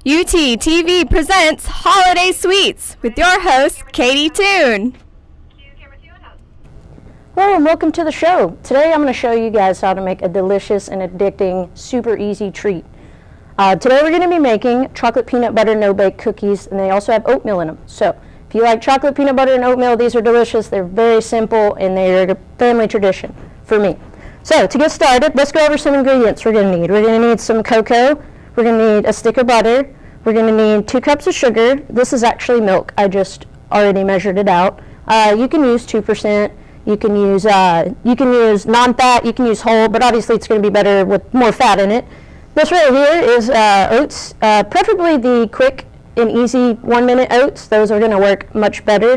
UT TV presents Holiday Sweets with your host, Katie Toon. Hello and welcome to the show. Today I'm going to show you guys how to make a delicious and addicting, super easy treat. Today we're going to be making chocolate peanut butter no-bake cookies, and they also have oatmeal in them. So if you like chocolate peanut butter and oatmeal, these are delicious. They're very simple and they're a family tradition for me. So to get started, let's go over some ingredients we're going to need. We're going to need some cocoa. We're going to need a stick of butter. We're going to need 2 cups of sugar. This is actually milk. I just already measured it out. You can use 2%. You can use non-fat. You can use whole, but obviously it's going to be better with more fat in it. This right here is oats, preferably the quick and easy 1-minute oats. Those are going to work much better.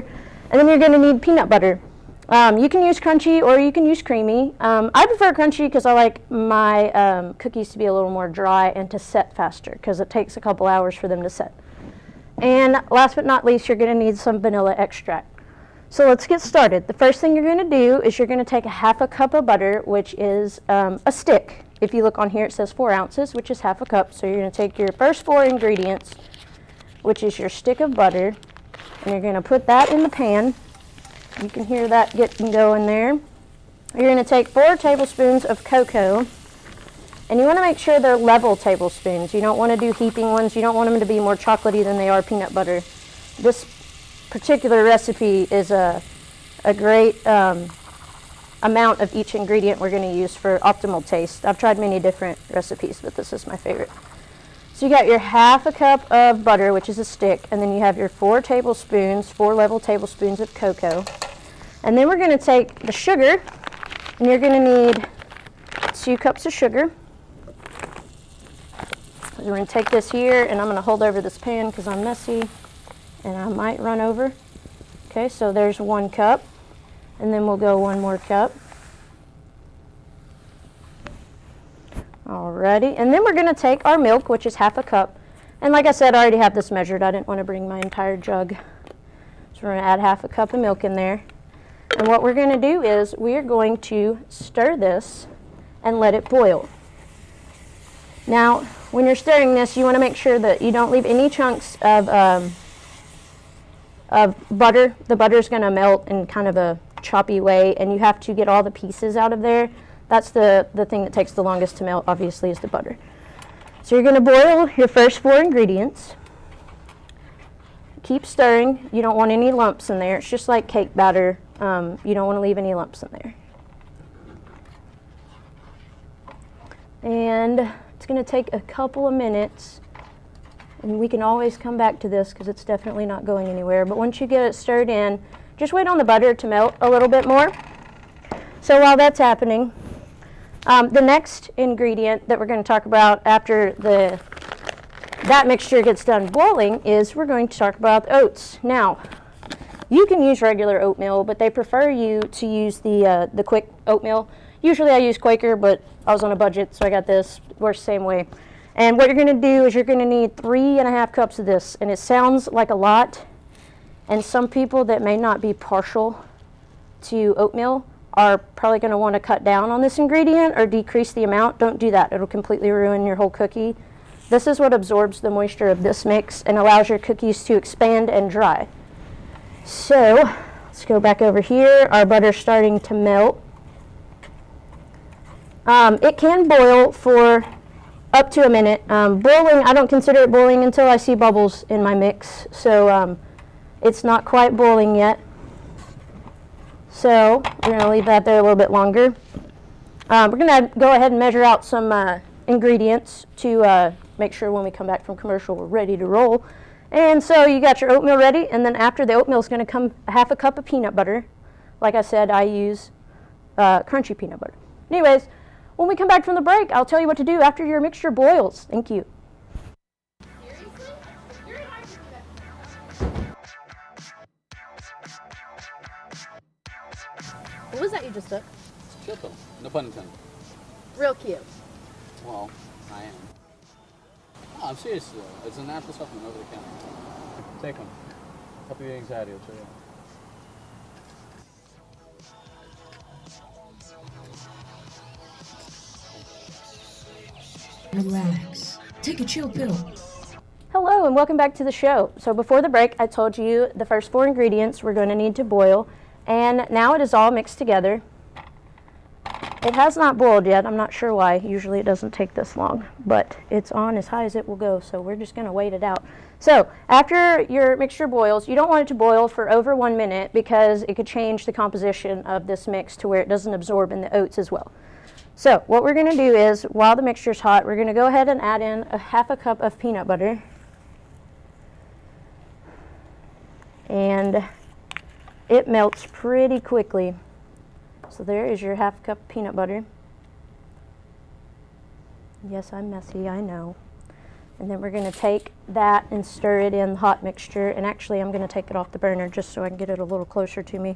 And then you're going to need peanut butter. You can use crunchy or you can use creamy. I prefer crunchy because I like my cookies to be a little more dry and to set faster because it takes a couple hours for them to set. And last but not least, you're going to need some vanilla extract. So let's get started. The first thing you're going to do is you're going to take a half a cup of butter, which is a stick. If you look on here, it says 4 ounces, which is half a cup. So you're going to take your first 4 ingredients, which is your stick of butter, and you're going to put that in the pan. You can hear that getting going there. You're going to take 4 tablespoons of cocoa, and you want to make sure they're level tablespoons. You don't want to do heaping ones. You don't want them to be more chocolatey than they are peanut butter. This particular recipe is a great amount of each ingredient we're going to use for optimal taste. I've tried many different recipes, but this is my favorite. So you got your half a cup of butter, which is a stick, and then you have your 4 level tablespoons of cocoa. And then we're going to take the sugar, and you're going to need 2 cups of sugar. So we're going to take this here, and I'm going to hold over this pan because I'm messy, and I might run over. Okay, so there's 1 cup, and then we'll go 1 more cup. Alrighty, and then we're going to take our milk, which is half a cup. And like I said, I already have this measured. I didn't want to bring my entire jug. So we're going to add half a cup of milk in there. And what we're going to do is we are going to stir this and let it boil. Now, when you're stirring this, you want to make sure that you don't leave any chunks of butter. The butter is going to melt in kind of a choppy way, and you have to get all the pieces out of there. That's the thing that takes the longest to melt, obviously, is the butter. So you're going to boil your first 4 ingredients. Keep stirring. You don't want any lumps in there. It's just like cake batter. You don't want to leave any lumps in there. And it's going to take a couple of minutes. And we can always come back to this because it's definitely not going anywhere. But once you get it stirred in, just wait on the butter to melt a little bit more. So while that's happening, the next ingredient that we're going to talk about after that mixture gets done boiling is we're going to talk about oats. Now, you can use regular oatmeal, but they prefer you to use the quick oatmeal. Usually I use Quaker, but I was on a budget, so I got this. It works the same way. And what you're going to do is you're going to need 3.5 cups of this, and it sounds like a lot. And some people that may not be partial to oatmeal are probably going to want to cut down on this ingredient or decrease the amount. Don't do that. It'll completely ruin your whole cookie. This is what absorbs the moisture of this mix and allows your cookies to expand and dry. So let's go back over here. Our butter's starting to melt. It can boil for up to a minute. Boiling, I don't consider it boiling until I see bubbles in my mix. So it's not quite boiling yet. So we're going to leave that there a little bit longer. We're going to go ahead and measure out some ingredients to make sure when we come back from commercial we're ready to roll. And so you got your oatmeal ready, and then after the oatmeal is going to come half a cup of peanut butter. Like I said, I use crunchy peanut butter. Anyways, when we come back from the break, I'll tell you what to do after your mixture boils. Thank you. What was that you just took? Cute though. No pun intended. Real cute. Well, I am. No, I'm serious though. It's a natural supplement over the counter. Take them. Help your anxiety, I'll show you. Relax. Take a chill pill. Hello and welcome back to the show. So before the break, I told you the first 4 ingredients we're going to need to boil, and now it is all mixed together. It has not boiled yet. I'm not sure why. Usually it doesn't take this long, but it's on as high as it will go, so we're just going to wait it out. So after your mixture boils, you don't want it to boil for over 1 minute because it could change the composition of this mix to where it doesn't absorb in the oats as well. So what we're going to do is, while the mixture is hot, we're going to go ahead and add in a half a cup of peanut butter. And it melts pretty quickly. So there is your half cup of peanut butter. Yes, I'm messy, I know. And then we're going to take that and stir it in the hot mixture. And actually, I'm going to take it off the burner just so I can get it a little closer to me.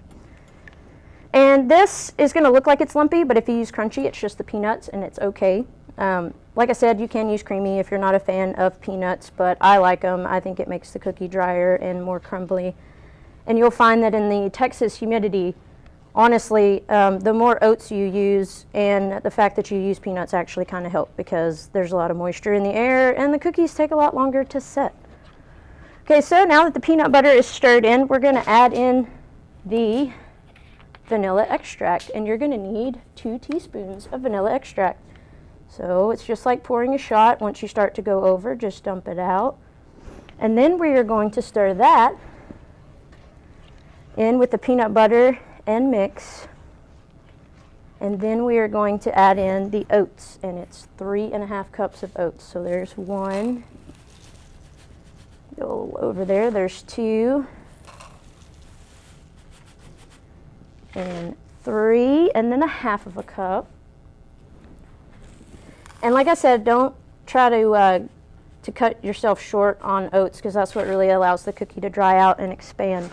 And this is going to look like it's lumpy, but if you use crunchy, it's just the peanuts and it's okay. Like I said, you can use creamy if you're not a fan of peanuts, but I like them. I think it makes the cookie drier and more crumbly. And you'll find that in the Texas humidity, honestly, the more oats you use and the fact that you use peanuts actually kind of help because there's a lot of moisture in the air and the cookies take a lot longer to set. Okay, so now that the peanut butter is stirred in, we're going to add in the vanilla extract, and you're going to need 2 teaspoons of vanilla extract. So it's just like pouring a shot. Once you start to go over, just dump it out. And then we are going to stir that in with the peanut butter and mix. And then we are going to add in the oats, and it's 3.5 cups of oats. So there's 1. Go over there. There's 2. And 3, and then 1/2 cup. And like I said, don't try to cut yourself short on oats because that's what really allows the cookie to dry out and expand.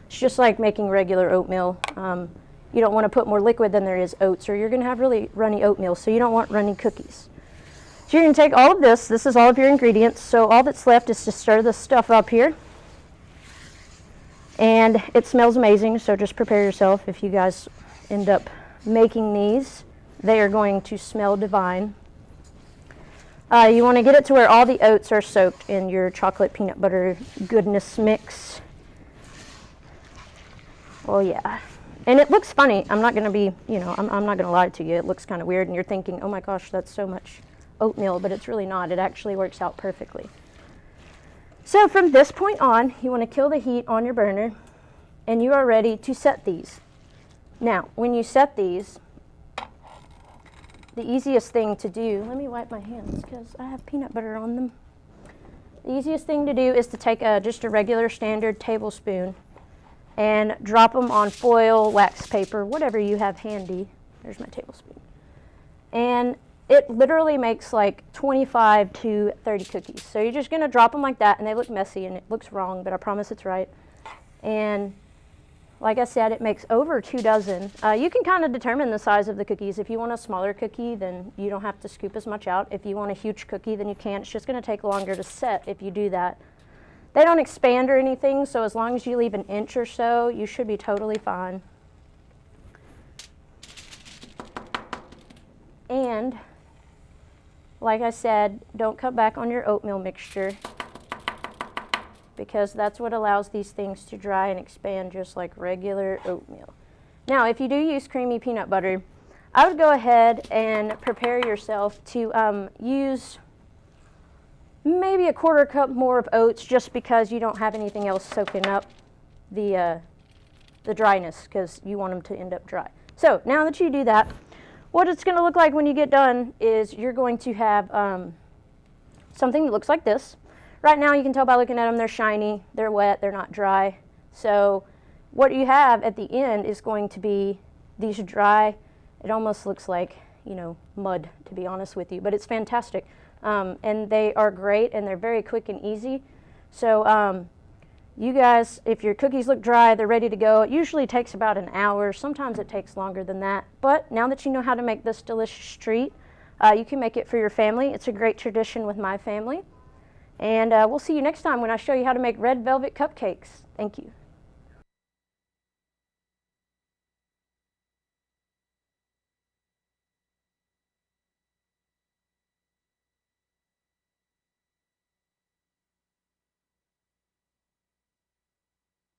It's just like making regular oatmeal. You don't want to put more liquid than there is oats, or you're going to have really runny oatmeal, so you don't want runny cookies. So you're going to take all of this. This is all of your ingredients. So all that's left is to stir this stuff up here. And it smells amazing, so just prepare yourself. If you guys end up making these, they are going to smell divine. You want to get it to where all the oats are soaked in your chocolate peanut butter goodness mix. Oh yeah. And it looks funny. I'm not going to be, I'm not going to lie to you. It looks kind of weird and you're thinking, oh my gosh, that's so much oatmeal, but it's really not. It actually works out perfectly. So from this point on, you want to kill the heat on your burner and you are ready to set these. Now, when you set these, the easiest thing to do, let me wipe my hands because I have peanut butter on them. The easiest thing to do is to take just a regular standard tablespoon and drop them on foil, wax paper, whatever you have handy. There's my tablespoon. And it literally makes like 25 to 30 cookies. So you're just going to drop them like that, and they look messy and it looks wrong, but I promise it's right. And like I said, it makes over 2 dozen. You can kind of determine the size of the cookies. If you want a smaller cookie, then you don't have to scoop as much out. If you want a huge cookie, then you can. It's just going to take longer to set if you do that. They don't expand or anything, so as long as you leave an inch or so, you should be totally fine. And like I said, don't cut back on your oatmeal mixture because that's what allows these things to dry and expand just like regular oatmeal. Now, if you do use creamy peanut butter, I would go ahead and prepare yourself to use maybe a 1/4 cup more of oats just because you don't have anything else soaking up the dryness because you want them to end up dry. So now that you do that, what it's going to look like when you get done is you're going to have something that looks like this. Right now you can tell by looking at them they're shiny, they're wet, they're not dry. So what you have at the end is going to be these dry, it almost looks like, mud, to be honest with you, but it's fantastic. And they are great and they're very quick and easy. So you guys, if your cookies look dry, they're ready to go. It usually takes about an hour. Sometimes it takes longer than that. But now that you know how to make this delicious treat, you can make it for your family. It's a great tradition with my family. And we'll see you next time when I show you how to make red velvet cupcakes. Thank you.